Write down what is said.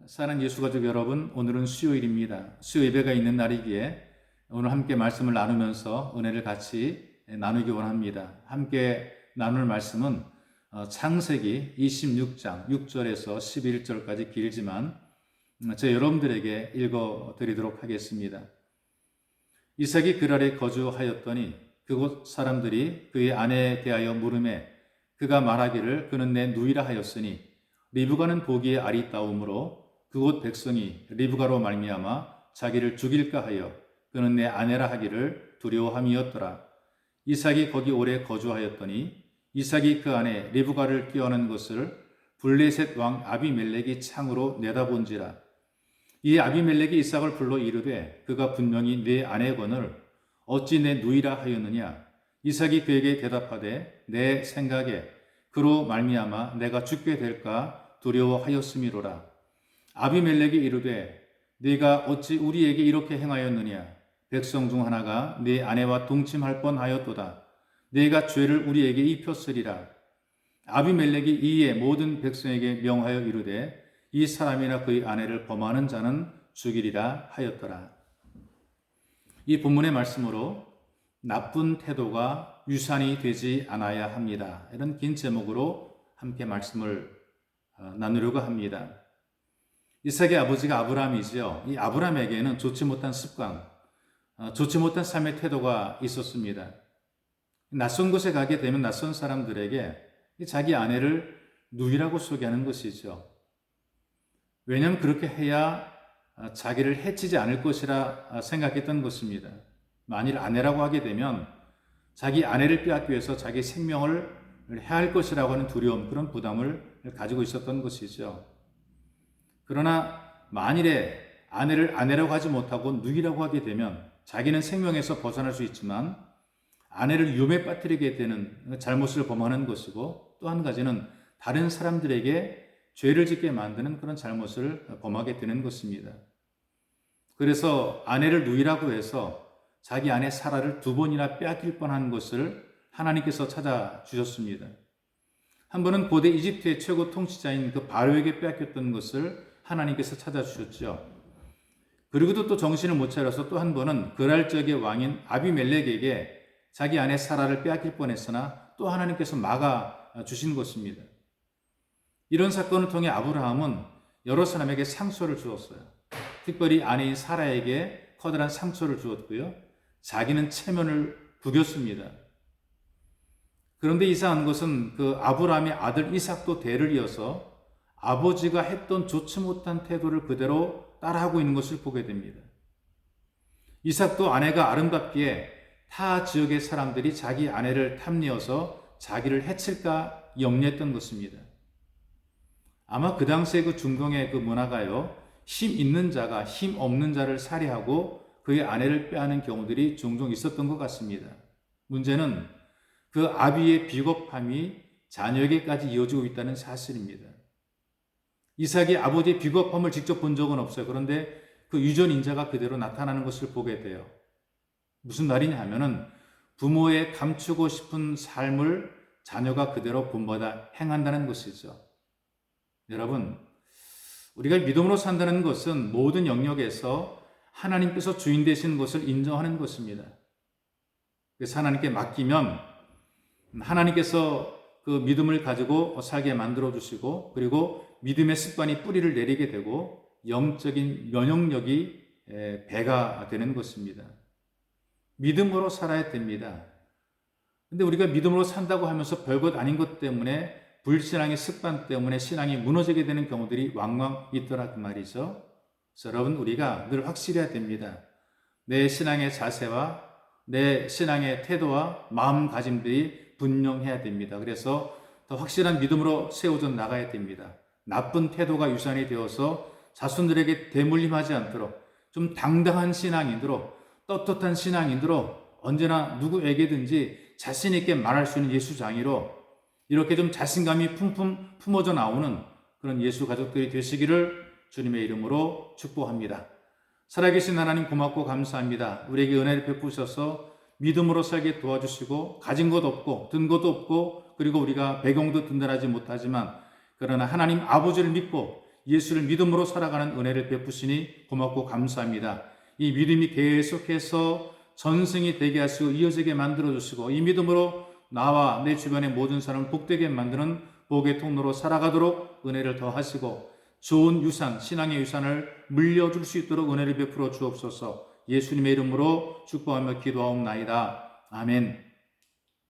사랑하는 예수 가족 여러분, 오늘은 수요일입니다. 수요 예배가 있는 날이기에 오늘 함께 말씀을 나누면서 은혜를 같이 나누기 원합니다. 함께 나눌 말씀은 창세기 26장 6절에서 11절까지 길지만 저 여러분들에게 읽어드리도록 하겠습니다. 이삭이 그랄에 거주하였더니 그곳 사람들이 그의 아내에 대하여 물으매 그가 말하기를 그는 내 누이라 하였으니 리브가는 보기에 아리따움으로 그곳 백성이 리브가로 말미암아 자기를 죽일까 하여 그는 내 아내라 하기를 두려워함이었더라. 이삭이 거기 오래 거주하였더니 이삭이 그 안에 리브가를 끼워는 것을 블레셋 왕 아비멜렉이 창으로 내다본지라. 이 아비멜렉이 이삭을 불러 이르되 그가 분명히 내 아내거늘 어찌 내 누이라 하였느냐. 이삭이 그에게 대답하되 내 생각에 그로 말미암아 내가 죽게 될까 두려워하였음이로라. 아비멜렉이 이르되 네가 어찌 우리에게 이렇게 행하였느냐. 백성 중 하나가 네 아내와 동침할 뻔하였도다. 네가 죄를 우리에게 입혔으리라. 아비멜렉이 이에 모든 백성에게 명하여 이르되 이 사람이나 그의 아내를 범하는 자는 죽이리라 하였더라. 이 본문의 말씀으로 나쁜 태도가 유산이 되지 않아야 합니다. 이런 긴 제목으로 함께 말씀을 나누려고 합니다. 이삭의 아버지가 아브라함이지요. 이 아브라함에게는 좋지 못한 습관, 좋지 못한 삶의 태도가 있었습니다. 낯선 곳에 가게 되면 낯선 사람들에게 자기 아내를 누이라고 소개하는 것이죠. 왜냐하면 그렇게 해야 자기를 해치지 않을 것이라 생각했던 것입니다. 만일 아내라고 하게 되면 자기 아내를 빼앗기 위해서 자기 생명을 해할 것이라고 하는 두려움, 그런 부담을 가지고 있었던 것이죠. 그러나 만일에 아내를 아내라고 하지 못하고 누이라고 하게 되면 자기는 생명에서 벗어날 수 있지만 아내를 위험에 빠뜨리게 되는 잘못을 범하는 것이고, 또 한 가지는 다른 사람들에게 죄를 짓게 만드는 그런 잘못을 범하게 되는 것입니다. 그래서 아내를 누이라고 해서 자기 아내 사라를 2번이나 빼앗길 뻔한 것을 하나님께서 찾아주셨습니다. 한 번은 고대 이집트의 최고 통치자인 그 바로에게 빼앗겼던 것을 하나님께서 찾아주셨죠. 그리고도 또 정신을 못 차려서 또 한 번은 그랄 적의 왕인 아비멜렉에게 자기 아내 사라를 빼앗길 뻔했으나 또 하나님께서 막아주신 것입니다. 이런 사건을 통해 아브라함은 여러 사람에게 상처를 주었어요. 특별히 아내인 사라에게 커다란 상처를 주었고요. 자기는 체면을 구겼습니다. 그런데 이상한 것은 그 아브라함의 아들 이삭도 대를 이어서 아버지가 했던 좋지 못한 태도를 그대로 따라하고 있는 것을 보게 됩니다. 이삭도 아내가 아름답기에 타 지역의 사람들이 자기 아내를 탐내어서 자기를 해칠까 염려했던 것입니다. 아마 그 당시에 그 중동의 그 문화가요, 힘 있는 자가 힘 없는 자를 살해하고 그의 아내를 빼앗는 경우들이 종종 있었던 것 같습니다. 문제는 그 아비의 비겁함이 자녀에게까지 이어지고 있다는 사실입니다. 이삭이 아버지의 비겁함을 직접 본 적은 없어요. 그런데 그 유전 인자가 그대로 나타나는 것을 보게 돼요. 무슨 말이냐 하면은 부모의 감추고 싶은 삶을 자녀가 그대로 본받아 행한다는 것이죠. 여러분, 우리가 믿음으로 산다는 것은 모든 영역에서 하나님께서 주인 되시는 것을 인정하는 것입니다. 그래서 하나님께 맡기면 하나님께서 그 믿음을 가지고 살게 만들어 주시고, 그리고 믿음의 습관이 뿌리를 내리게 되고 영적인 면역력이 배가 되는 것입니다. 믿음으로 살아야 됩니다. 근데 우리가 믿음으로 산다고 하면서 별것 아닌 것 때문에, 불신앙의 습관 때문에 신앙이 무너지게 되는 경우들이 왕왕 있더라 그 말이죠. 그래서 여러분, 우리가 늘 확실해야 됩니다. 내 신앙의 자세와 내 신앙의 태도와 마음가짐들이 분명해야 됩니다. 그래서 더 확실한 믿음으로 세워져 나가야 됩니다. 나쁜 태도가 유산이 되어서 자손들에게 대물림하지 않도록 좀 당당한 신앙인으로, 떳떳한 신앙인으로 언제나 누구에게든지 자신 있게 말할 수 있는 예수 장이로 이렇게 좀 자신감이 품품 품어져 나오는 그런 예수 가족들이 되시기를 주님의 이름으로 축복합니다. 살아계신 하나님 고맙고 감사합니다. 우리에게 은혜를 베푸셔서 믿음으로 살게 도와주시고, 가진 것 없고 든 것도 없고, 그리고 우리가 배경도 든든하지 못하지만 그러나 하나님 아버지를 믿고 예수를 믿음으로 살아가는 은혜를 베푸시니 고맙고 감사합니다. 이 믿음이 계속해서 전승이 되게 하시고 이어지게 만들어주시고 이 믿음으로 나와 내 주변의 모든 사람을 복되게 만드는 복의 통로로 살아가도록 은혜를 더하시고 좋은 유산, 신앙의 유산을 물려줄 수 있도록 은혜를 베풀어 주옵소서. 예수님의 이름으로 축복하며 기도하옵나이다. 아멘.